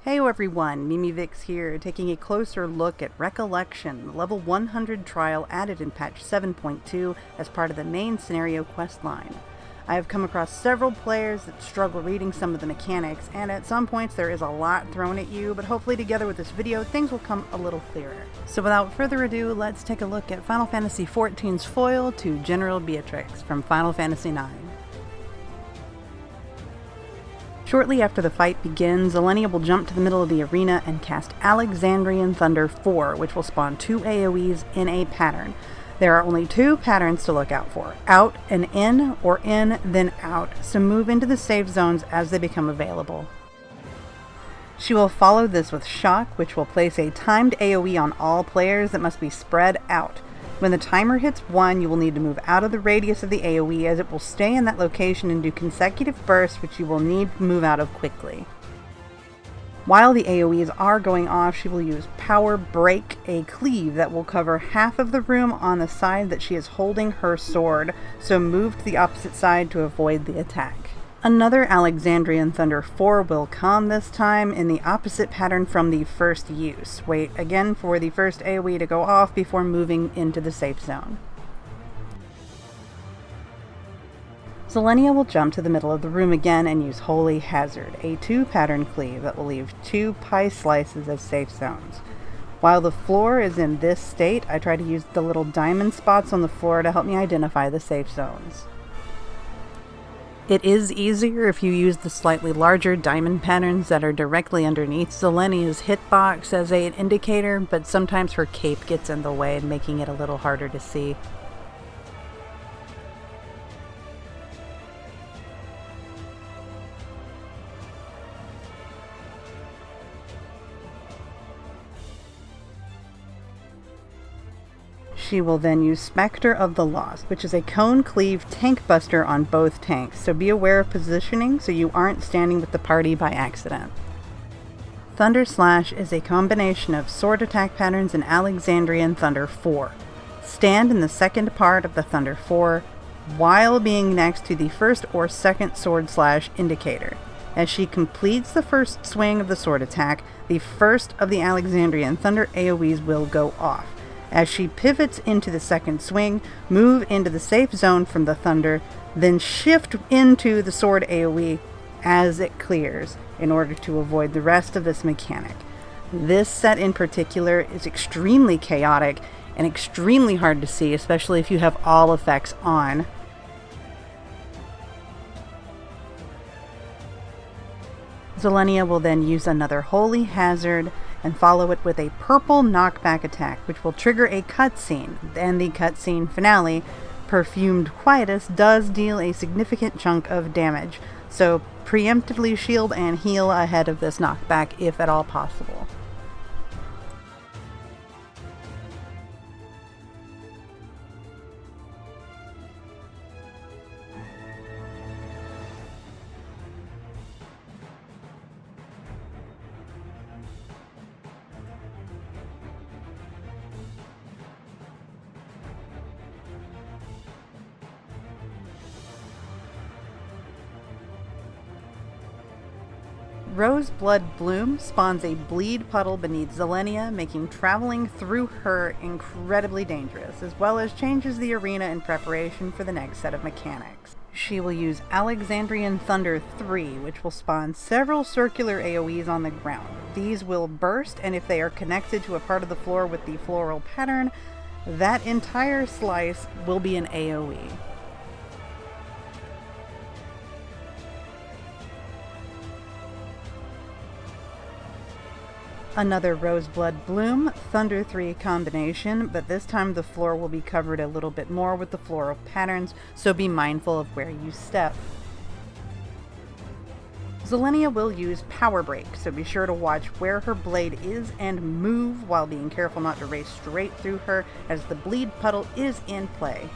Hey everyone, MimiVix here, taking a closer look at Recollection, the level 100 trial added in patch 7.2 as part of the main scenario questline. I have come across several players that struggle reading some of the mechanics, and at some points there is a lot thrown at you, but hopefully together with this video things will come a little clearer. So without further ado, let's take a look at Final Fantasy XIV's foil to General Beatrix from Final Fantasy IX. Shortly after the fight begins, Zelenia will jump to the middle of the arena and cast Alexandrian Thunder 4, which will spawn 2 AoEs in a pattern. There are only 2 patterns to look out for, out and in, or in, then out, so move into the safe zones as they become available. She will follow this with Shock, which will place a timed AoE on all players that must be spread out. When the timer hits 1, you will need to move out of the radius of the AoE, as it will stay in that location and do consecutive bursts which you will need to move out of quickly. While the AoEs are going off, she will use Power Break, a cleave that will cover half of the room on the side that she is holding her sword, so move to the opposite side to avoid the attack. Another Alexandrian Thunder 4 will come, this time in the opposite pattern from the first use. Wait again for the first AoE to go off before moving into the safe zone. Zelenia will jump to the middle of the room again and use Holy Hazard, a 2-pattern cleave that will leave 2 pie slices as safe zones. While the floor is in this state, I try to use the little diamond spots on the floor to help me identify the safe zones. It is easier if you use the slightly larger diamond patterns that are directly underneath Zelenia's hitbox as an indicator, but sometimes her cape gets in the way, making it a little harder to see. She will then use Spectre of the Lost, which is a cone cleave tank buster on both tanks, so be aware of positioning so you aren't standing with the party by accident. Thunder Slash is a combination of sword attack patterns and Alexandrian Thunder 4. Stand in the second part of the Thunder 4 while being next to the first or second sword slash indicator. As she completes the first swing of the sword attack, the first of the Alexandrian Thunder AoEs will go off. As she pivots into the second swing, move into the safe zone from the thunder, then shift into the sword AoE as it clears in order to avoid the rest of this mechanic. This set in particular is extremely chaotic and extremely hard to see, especially if you have all effects on. Zelenia will then use another Holy Hazard and follow it with a purple knockback attack, which will trigger a cutscene, and the cutscene finale, Perfumed Quietus, does deal a significant chunk of damage, so preemptively shield and heal ahead of this knockback if at all possible. Roseblood Bloom spawns a bleed puddle beneath Zelenia, making traveling through her incredibly dangerous, as well as changes the arena in preparation for the next set of mechanics. She will use Alexandrian Thunder 3, which will spawn several circular AoEs on the ground. These will burst, and if they are connected to a part of the floor with the floral pattern, that entire slice will be an AoE. Another Roseblood Bloom, Thunder 3 combination, but this time the floor will be covered a little bit more with the floral patterns, so be mindful of where you step. Zelenia will use Power Break, so be sure to watch where her blade is and move while being careful not to race straight through her, as the bleed puddle is in play.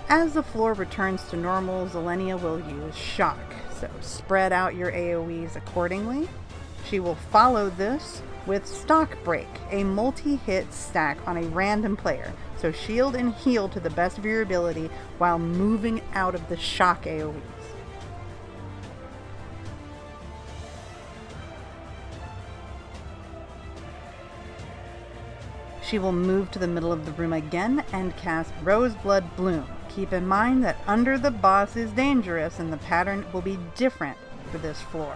As the floor returns to normal, Zelenia will use Shock, so spread out your AoEs accordingly. She will follow this with Stock Break, a multi-hit stack on a random player, so shield and heal to the best of your ability while moving out of the shock AoEs. She will move to the middle of the room again and cast Roseblood Bloom. Keep in mind that Under the Boss is dangerous and the pattern will be different for this floor.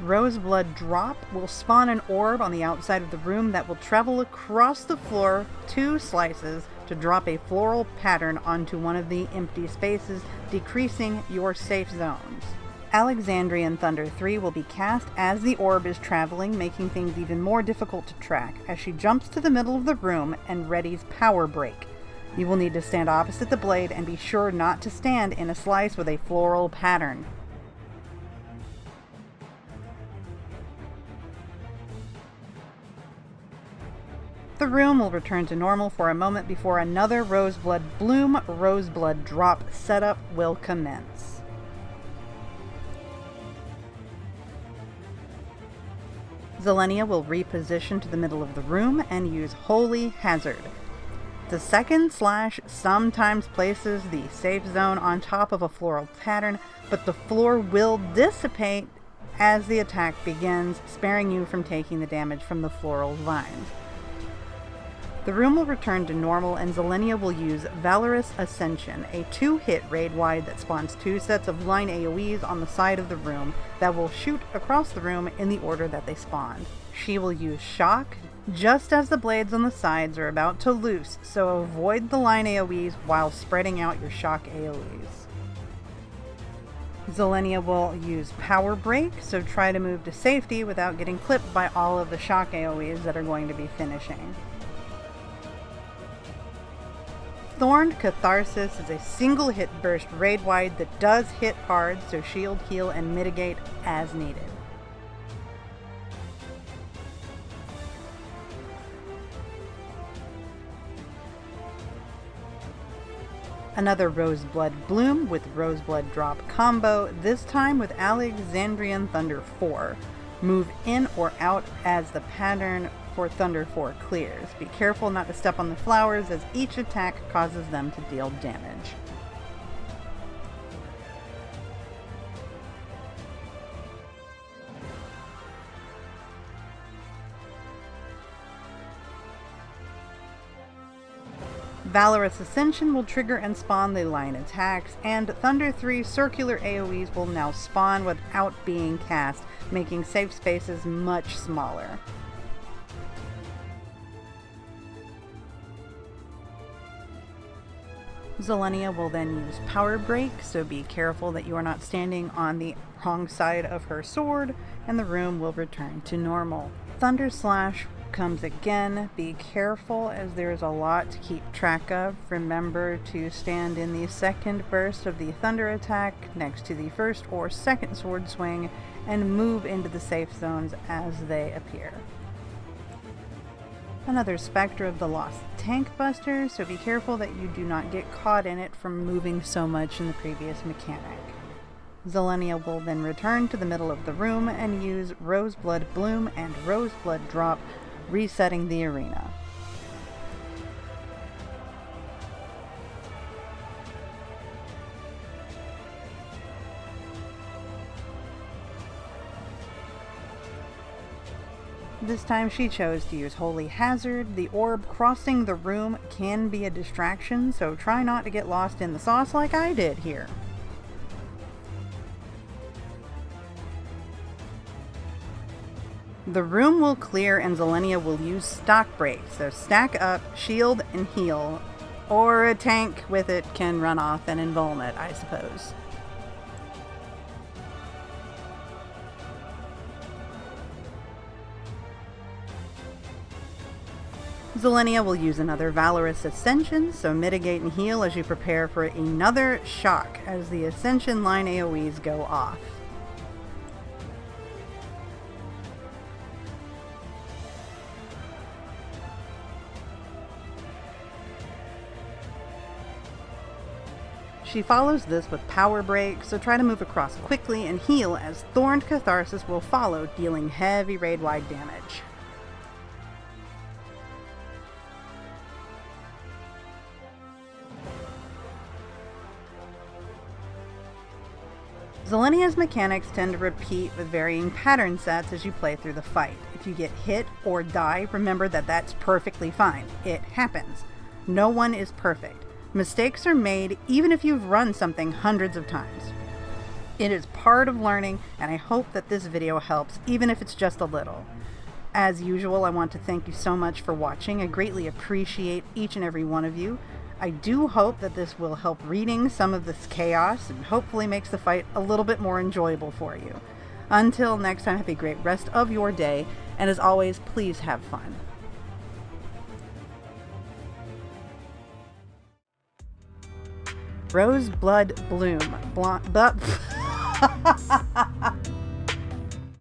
Roseblood Drop will spawn an orb on the outside of the room that will travel across the floor 2 slices to drop a floral pattern onto one of the empty spaces, decreasing your safe zones. Alexandrian Thunder 3 will be cast as the orb is traveling, making things even more difficult to track as she jumps to the middle of the room and readies Power Break. You will need to stand opposite the blade and be sure not to stand in a slice with a floral pattern. The room will return to normal for a moment before another Roseblood Bloom, Roseblood Drop setup will commence. Zelenia will reposition to the middle of the room and use Holy Hazard. The second slash sometimes places the safe zone on top of a floral pattern, but the floor will dissipate as the attack begins, sparing you from taking the damage from the floral vines. The room will return to normal and Zelenia will use Valorous Ascension, a 2-hit raid-wide that spawns 2 sets of line AoEs on the side of the room that will shoot across the room in the order that they spawned. She will use Shock just as the blades on the sides are about to loose, so avoid the line AoEs while spreading out your Shock AoEs. Zelenia will use Power Break, so try to move to safety without getting clipped by all of the Shock AoEs that are going to be finishing. Thorned Catharsis is a single hit burst raid-wide that does hit hard, so shield, heal, and mitigate as needed. Another Roseblood Bloom with Roseblood Drop combo, this time with Alexandrian Thunder 4. Move in or out as the pattern for Thunder 4 clears. Be careful not to step on the flowers as each attack causes them to deal damage. Valorous Ascension will trigger and spawn the line attacks, and Thunder 3 circular AoEs will now spawn without being cast, making safe spaces much smaller. Zelenia will then use Power Break, so be careful that you are not standing on the wrong side of her sword, and the room will return to normal. Thunder Slash comes again. Be careful as there is a lot to keep track of. Remember to stand in the second burst of the thunder attack next to the first or second sword swing and move into the safe zones as they appear. Another Spectre of the Lost Tank Buster, so be careful that you do not get caught in it from moving so much in the previous mechanic. Zelenia will then return to the middle of the room and use Roseblood Bloom and Roseblood Drop, resetting the arena. This time she chose to use Holy Hazard. The orb crossing the room can be a distraction, so try not to get lost in the sauce like I did here. The room will clear and Zelenia will use Stock Break, so stack up, shield, and heal. Or a tank with it can run off and invuln it, I suppose. Zelenia will use another Valorous Ascension, so mitigate and heal as you prepare for another shock as the Ascension line AoEs go off. She follows this with Power Break, so try to move across quickly and heal as Thorned Catharsis will follow, dealing heavy raid-wide damage. Zelenia's mechanics tend to repeat with varying pattern sets as you play through the fight. If you get hit or die, remember that that's perfectly fine. It happens. No one is perfect. Mistakes are made even if you've run something hundreds of times. It is part of learning, and I hope that this video helps, even if it's just a little. As usual, I want to thank you so much for watching. I greatly appreciate each and every one of you. I do hope that this will help reading some of this chaos and hopefully makes the fight a little bit more enjoyable for you. Until next time, have a great rest of your day, and as always, please have fun. Rose Blood Bloom.